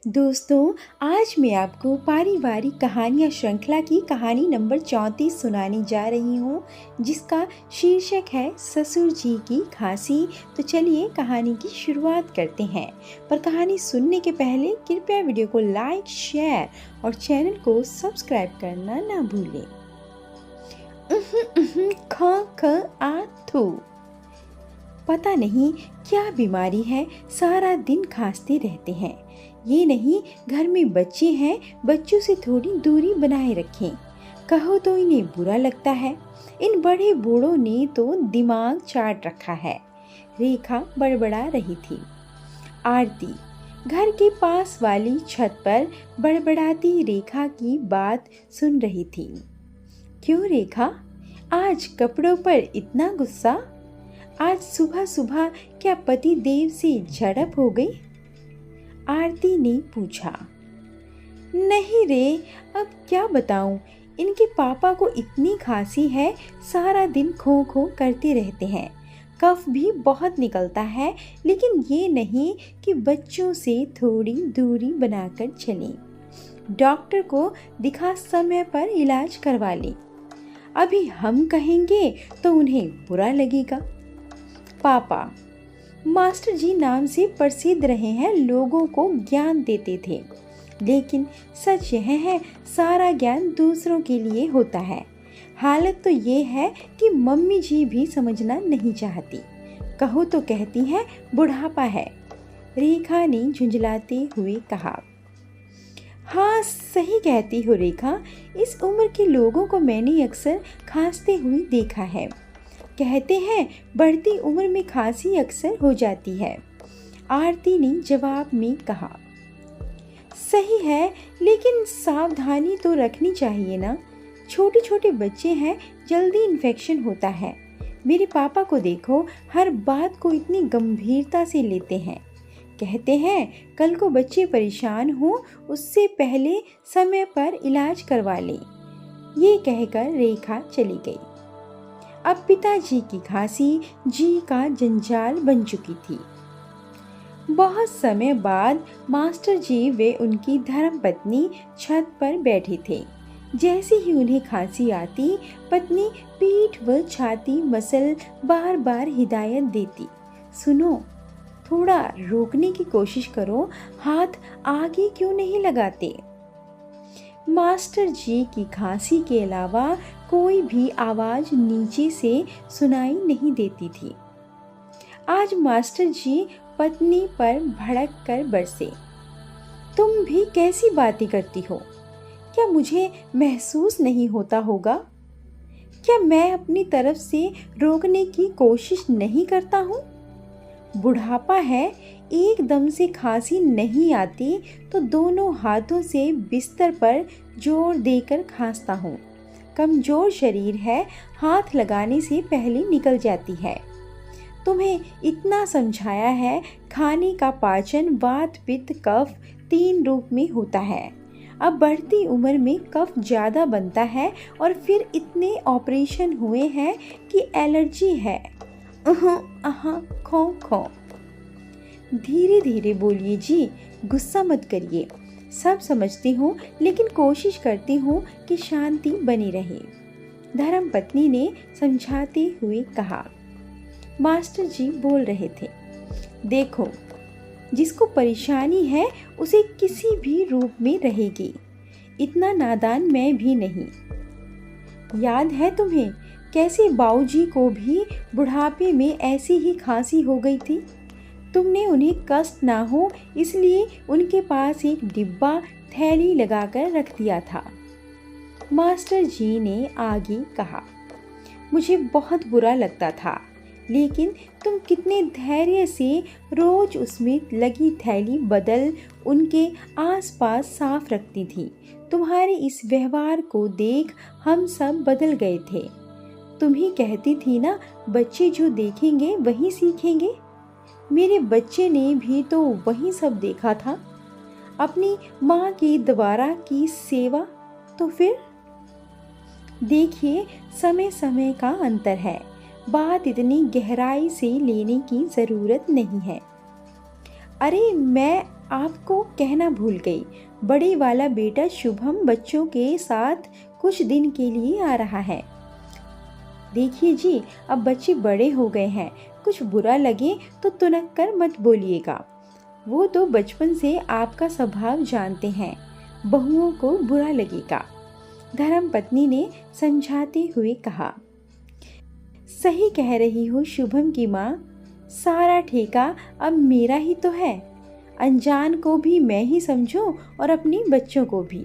दोस्तों, आज मैं आपको पारिवारिक कहानियाँ श्रृंखला की कहानी नंबर 34 सुनाने जा रही हूँ, जिसका शीर्षक है ससुर जी की खांसी। तो चलिए कहानी की शुरुआत करते हैं। पर कहानी सुनने के पहले कृपया वीडियो को लाइक, शेयर और चैनल को सब्सक्राइब करना ना भूलें। आथू, पता नहीं क्या बीमारी है, सारा दिन खांसते रहते हैं। ये नहीं, घर में बच्चे हैं, बच्चों से थोड़ी दूरी बनाए रखें। कहो तो इन्हें बुरा लगता है। इन बड़े बूढ़ों ने तो दिमाग चाट रखा है। रेखा बड़बड़ा रही थी। आरती घर के पास वाली छत पर बड़बड़ाती रेखा की बात सुन रही थी। क्यों रेखा, आज कपड़ों पर इतना गुस्सा? आज सुबह सुबह क्या पति देव से झड़प हो गई? आरती ने पूछा। नहीं रे, अब क्या बताऊं, इनके पापा को इतनी खांसी है, सारा दिन खो खो करते रहते हैं। कफ भी बहुत निकलता है, लेकिन ये नहीं कि बच्चों से थोड़ी दूरी बनाकर चलें। डॉक्टर को दिखा समय पर इलाज करवा लें। अभी हम कहेंगे तो उन्हें बुरा लगेगा। पापा मास्टर जी नाम से प्रसिद्ध रहे हैं, लोगों को ज्ञान देते थे। लेकिन सच यह है, सारा ज्ञान दूसरों के लिए होता है। हालत तो ये है कि मम्मी जी भी समझना नहीं चाहती। कहो तो कहती हैं बुढ़ापा है। रेखा ने झुंझलाते हुए कहा। हाँ, सही कहती हो रेखा, इस उम्र के लोगों को मैंने अक्सर खांसते हुए देखा है। कहते हैं बढ़ती उम्र में खांसी अक्सर हो जाती है। आरती ने जवाब में कहा। सही है, लेकिन सावधानी तो रखनी चाहिए ना। छोटे छोटे बच्चे हैं, जल्दी इन्फेक्शन होता है। मेरे पापा को देखो, हर बात को इतनी गंभीरता से लेते हैं। कहते हैं कल को बच्चे परेशान हो, उससे पहले समय पर इलाज करवा लें। ये कहकर रेखा चली गई। अब पिताजी की खांसी जी का जंजाल बन चुकी थी। बहुत समय बाद मास्टर जी वे उनकी धर्मपत्नी छत पर बैठे थे। जैसे ही उन्हें खांसी आती, पत्नी पीठ व छाती मसल बार बार हिदायत देती। सुनो, थोड़ा रोकने की कोशिश करो, हाथ आगे क्यों नहीं लगाते? मास्टर जी की खांसी के अलावा कोई भी आवाज नीचे से सुनाई नहीं देती थी। आज मास्टर जी पत्नी पर भड़क कर बरसे। तुम भी कैसी बातें करती हो? क्या मुझे महसूस नहीं होता होगा? क्या मैं अपनी तरफ से रोकने की कोशिश नहीं करता हूँ? बुढ़ापा है, एकदम से खांसी नहीं आती तो दोनों हाथों से बिस्तर पर जोर देकर खांसता हूँ। कमजोर शरीर है, हाथ लगाने से पहले निकल जाती है। तुम्हें इतना समझाया है, खाने का पाचन वात पित्त कफ 3 रूप में होता है। अब बढ़ती उम्र में कफ ज़्यादा बनता है और फिर इतने ऑपरेशन हुए हैं कि एलर्जी है। खो खो। धीरे धीरे बोलिए जी, गुस्सा मत करिए। सब समझती हूँ, लेकिन कोशिश करती हूँ कि शांति बनी रहे। धर्मपत्नी ने समझाते हुए कहा। मास्टर जी बोल रहे थे। देखो, जिसको परेशानी है उसे किसी भी रूप में रहेगी। इतना नादान मैं भी नहीं। याद है तुम्हें कैसे बाऊजी को भी बुढ़ापे में ऐसी ही खांसी हो गई थी? तुमने उन्हें कष्ट ना हो इसलिए उनके पास एक डिब्बा थैली लगाकर रख दिया था। मास्टर जी ने आगे कहा। मुझे बहुत बुरा लगता था, लेकिन तुम कितने धैर्य से रोज उसमें लगी थैली बदल उनके आसपास साफ रखती थी। तुम्हारे इस व्यवहार को देख हम सब बदल गए थे। तुम ही कहती थी ना, बच्चे जो देखेंगे वही सीखेंगे। मेरे बच्चे ने भी तो वही सब देखा था, अपनी माँ की द्वारा की सेवा। तो फिर देखिए, समय समय का अंतर है। बात इतनी गहराई से लेने की ज़रूरत नहीं है। अरे मैं आपको कहना भूल गई, बड़े वाला बेटा शुभम बच्चों के साथ कुछ दिन के लिए आ रहा है। देखिए जी, अब बच्चे बड़े हो गए हैं, कुछ बुरा लगे तो तुनक कर मत बोलिएगा। वो तो बचपन से आपका स्वभाव जानते हैं, बहुओं को बुरा लगेगा। धर्मपत्नी ने समझाते हुए कहा। सही कह रही हो शुभम की माँ, सारा ठेका अब मेरा ही तो है। अनजान को भी मैं ही समझूं और अपने बच्चों को भी।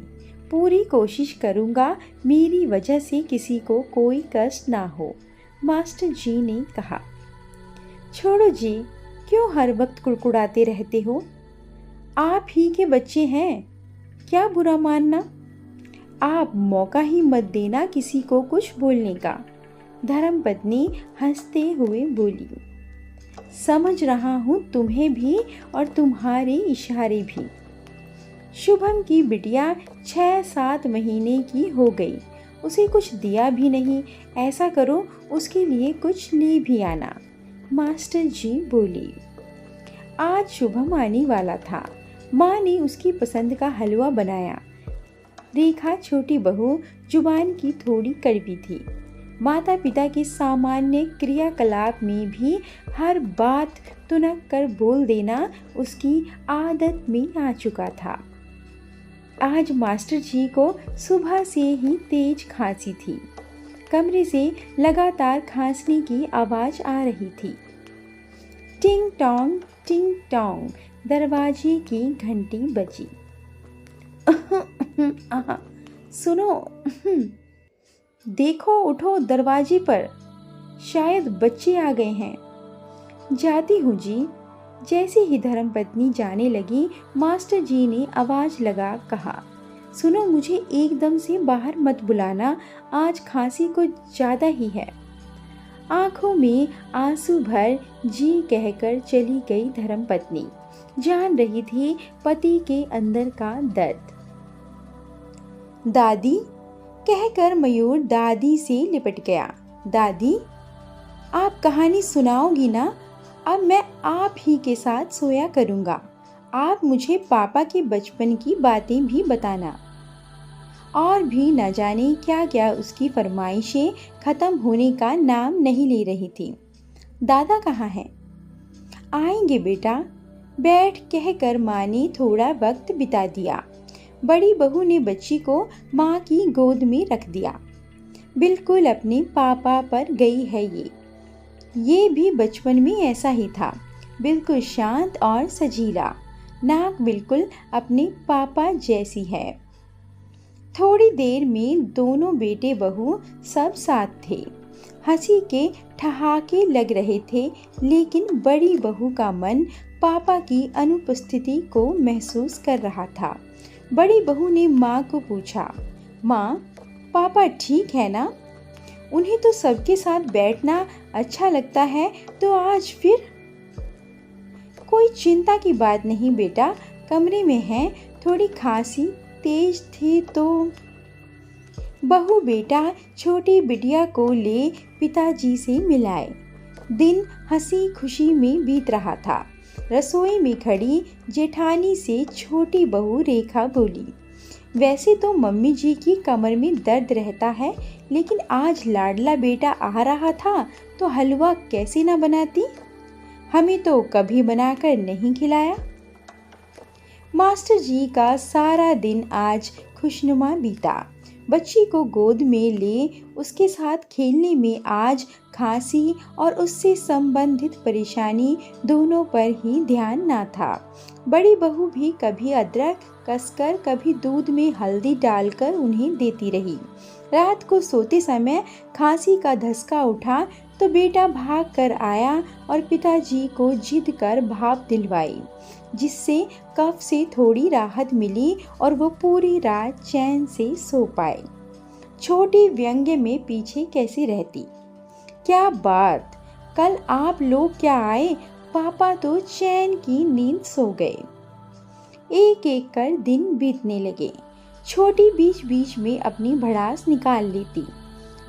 पूरी कोशिश करूँगा मेरी वजह से किसी को कोई कष्ट ना हो, मास्टर जी ने कहा। छोड़ो जी, क्यों हर वक्त कुड़कुड़ाते रहते हो? आप ही के बच्चे हैं, क्या बुरा मानना। आप मौका ही मत देना किसी को कुछ बोलने का, धर्मपत्नी हंसते हुए बोली। समझ रहा हूँ तुम्हें भी और तुम्हारे इशारे भी। शुभम की बिटिया 6-7 महीने की हो गई, उसे कुछ दिया भी नहीं। ऐसा करो उसके लिए कुछ ले भी आना, मास्टर जी बोले। आज शुभम आने वाला था। माँ ने उसकी पसंद का हलवा बनाया। रेखा छोटी बहू जुबान की थोड़ी कड़वी थी। माता पिता के सामान्य क्रियाकलाप में भी हर बात तुनक कर बोल देना उसकी आदत में आ चुका था। आज मास्टर जी को सुबह से ही तेज खांसी थी। कमरे से लगातार खांसने की आवाज़ आ रही थी। टिंग टोंग दरवाजे की घंटी बजी। सुनो, देखो, उठो, दरवाजे पर शायद बच्चे आ गए हैं। जाती हूँ जी। जैसे ही धर्मपत्नी जाने लगी, मास्टर जी ने आवाज़ लगा कहा, सुनो, मुझे एकदम से बाहर मत बुलाना, आज खांसी कुछ ज़्यादा ही है। आंखों में आंसू भर जी कहकर चली गई धर्मपत्नी। जान रही थी पति के अंदर का दर्द। दादी कहकर मयूर दादी से लिपट गया। दादी, आप कहानी सुनाओगी ना? अब मैं आप ही के साथ सोया करूँगा। आप मुझे पापा के बचपन की बातें भी बताना। और भी न जाने क्या क्या उसकी फरमाइशें ख़त्म होने का नाम नहीं ले रही थी। दादा कहाँ हैं? आएंगे बेटा, बैठ कहकर माँ ने थोड़ा वक्त बिता दिया। बड़ी बहू ने बच्ची को माँ की गोद में रख दिया। बिल्कुल अपने पापा पर गई है ये भी बचपन में ऐसा ही था, बिल्कुल शांत और सजीला। नाक बिल्कुल अपने पापा जैसी है। थोड़ी देर में दोनों बेटे बहू सब साथ थे। हंसी के ठहाके लग रहे थे, लेकिन बड़ी बहू का मन पापा की अनुपस्थिति को महसूस कर रहा था। बड़ी बहू ने माँ को पूछा, माँ, पापा ठीक है ना? उन्हें तो सबके साथ बैठना अच्छा लगता है, तो आज फिर? कोई चिंता की बात नहीं बेटा, कमरे में हैं, थोड़ी खांसी तेज थी तो। बहू बेटा छोटी बिटिया को ले पिताजी से मिलाए। दिन हंसी खुशी में बीत रहा था। रसोई में खड़ी जेठानी से छोटी बहू रेखा बोली, वैसे तो मम्मी जी की कमर में दर्द रहता है, लेकिन आज लाडला बेटा आ रहा था तो हलवा कैसे ना बनाती? हमें तो कभी बनाकर नहीं खिलाया। मास्टर जी का सारा दिन आज खुशनुमा बीता। बच्ची को गोद में ले उसके साथ खेलने में आज खांसी और उससे संबंधित परेशानी दोनों पर ही ध्यान ना था। बड़ी बहू भी कभी अदरक कसकर, कभी दूध में हल्दी डालकर उन्हें देती रही। रात को सोते समय खांसी का धसका उठा तो बेटा भाग कर आया और पिताजी को जिद कर भाप दिलवाई, जिससे कफ से थोड़ी राहत मिली और वो पूरी रात चैन से सो पाए। छोटी व्यंग्य में पीछे कैसी रहती। क्या बात, कल आप लोग क्या आए? पापा तो चैन की नींद सो गए। एक एक कर दिन बीतने लगे। छोटी बीच बीच में अपनी भड़ास निकाल लेती।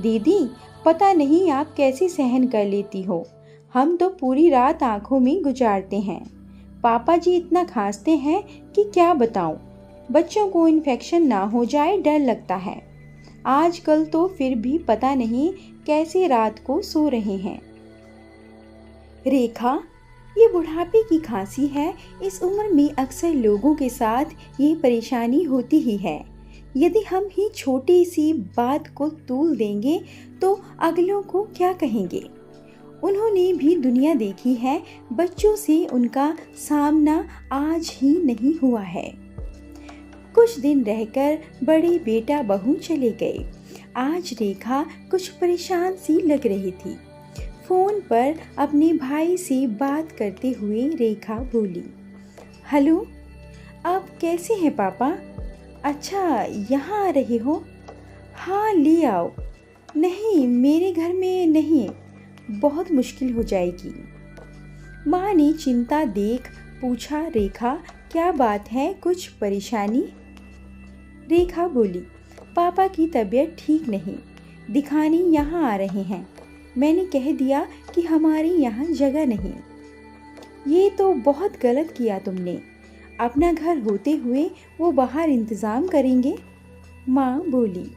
दीदी, पता नहीं आप कैसे सहन कर लेती हो, हम तो पूरी रात आंखों में गुजारते हैं। पापा जी इतना खांसते हैं कि क्या बताऊं। बच्चों को इन्फेक्शन ना हो जाए डर लगता है। आजकल तो फिर भी पता नहीं कैसे रात को सो रहे हैं। रेखा, ये बुढ़ापे की खांसी है। इस उम्र में अक्सर लोगों के साथ ये परेशानी होती ही है। यदि हम ही छोटी सी बात को तूल देंगे तो अगलों को क्या कहेंगे। उन्होंने भी दुनिया देखी है। बच्चों से उनका सामना आज ही नहीं हुआ है। कुछ दिन रहकर बड़े बेटा बहू चले गए। आज रेखा कुछ परेशान सी लग रही थी। फोन पर अपने भाई से बात करते हुए रेखा बोली, हेलो, आप कैसे हैं पापा? अच्छा, यहाँ आ रहे हो? हाँ, ले आओ। नहीं, मेरे घर में नहीं, बहुत मुश्किल हो जाएगी। माँ ने चिंता देख पूछा, रेखा क्या बात है, कुछ परेशानी? रेखा बोली, पापा की तबीयत ठीक नहीं, दिखाने यहाँ आ रहे हैं। मैंने कह दिया कि हमारे यहाँ जगह नहीं। ये तो बहुत गलत किया तुमने। अपना घर होते हुए वो बाहर इंतज़ाम करेंगे। माँ बोली,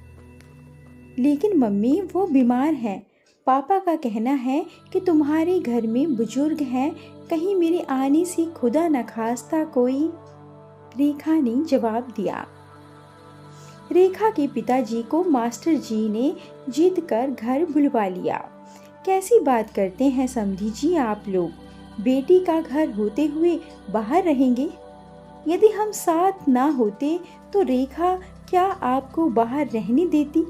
लेकिन मम्मी वो बीमार है। पापा का कहना है कि तुम्हारे घर में बुजुर्ग हैं, कहीं मेरे आने से खुदा न खास्ता कोई। रेखा ने जवाब दिया। रेखा के पिताजी को मास्टर जी ने जिद कर घर बुलवा लिया। कैसी बात करते हैं समधी जी आप लोग, बेटी का घर होते हुए बाहर रहेंगे। यदि हम साथ ना होते तो रेखा क्या आपको बाहर रहने देती।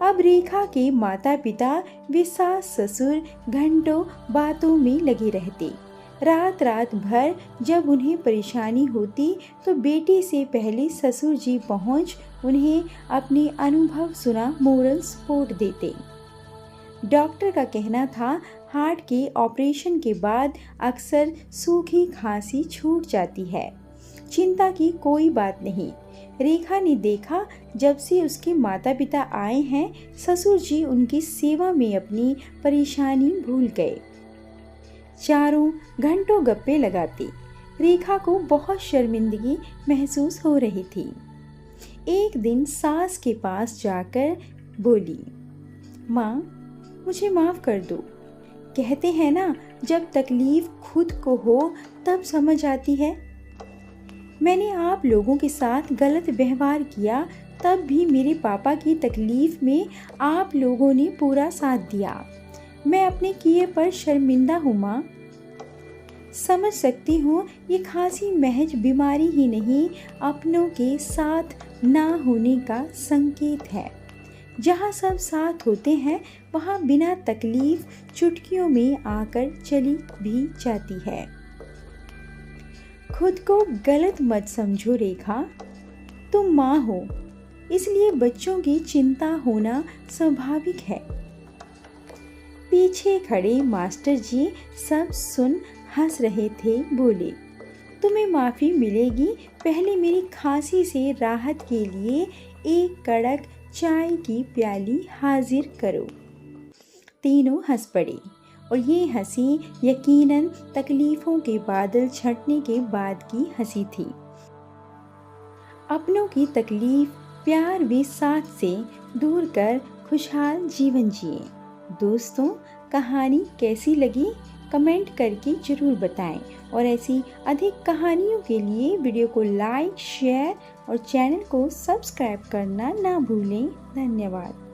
अब रेखा के माता पिता वे सास ससुर घंटों बातों में लगे रहते। रात रात भर जब उन्हें परेशानी होती तो बेटी से पहले ससुर जी पहुंच उन्हें अपने अनुभव सुना मोरल सपोर्ट देते। डॉक्टर का कहना था हार्ट के ऑपरेशन के बाद अक्सर सूखी खांसी छूट जाती है। चिंता की कोई बात नहीं। रेखा ने देखा जब से उसके माता पिता आए हैं ससुर जी उनकी सेवा में अपनी परेशानी भूल गए। चारों घंटों गप्पे लगाते। रेखा को बहुत शर्मिंदगी महसूस हो रही थी। एक दिन सास के पास जाकर बोली, माँ मुझे माफ़ कर दो। कहते हैं ना, जब तकलीफ खुद को हो तब समझ आती है। मैंने आप लोगों के साथ गलत व्यवहार किया, तब भी मेरे पापा की तकलीफ में आप लोगों ने पूरा साथ दिया। मैं अपने किए पर शर्मिंदा हूँ माँ। समझ सकती हूँ ये खांसी महज बीमारी ही नहीं, अपनों के साथ ना होने का संकेत है। जहाँ सब साथ होते हैं वहाँ बिना तकलीफ चुटकियों में आकर चली भी जाती है। खुद को गलत मत समझो रेखा, तुम माँ हो इसलिए बच्चों की चिंता होना स्वाभाविक है। पीछे खड़े मास्टर जी सब सुन हंस रहे थे। बोले, तुम्हें माफ़ी मिलेगी, पहले मेरी खांसी से राहत के लिए एक कड़क चाय की प्याली हाजिर करो। तीनों हंस पड़े और ये हंसी यकीनन तकलीफ़ों के बादल छंटने के बाद की हंसी थी। अपनों की तकलीफ प्यार व साथ से दूर कर खुशहाल जीवन जिए। दोस्तों, कहानी कैसी लगी कमेंट करके ज़रूर बताएं और ऐसी अधिक कहानियों के लिए वीडियो को लाइक, शेयर और चैनल को सब्सक्राइब करना ना भूलें। धन्यवाद।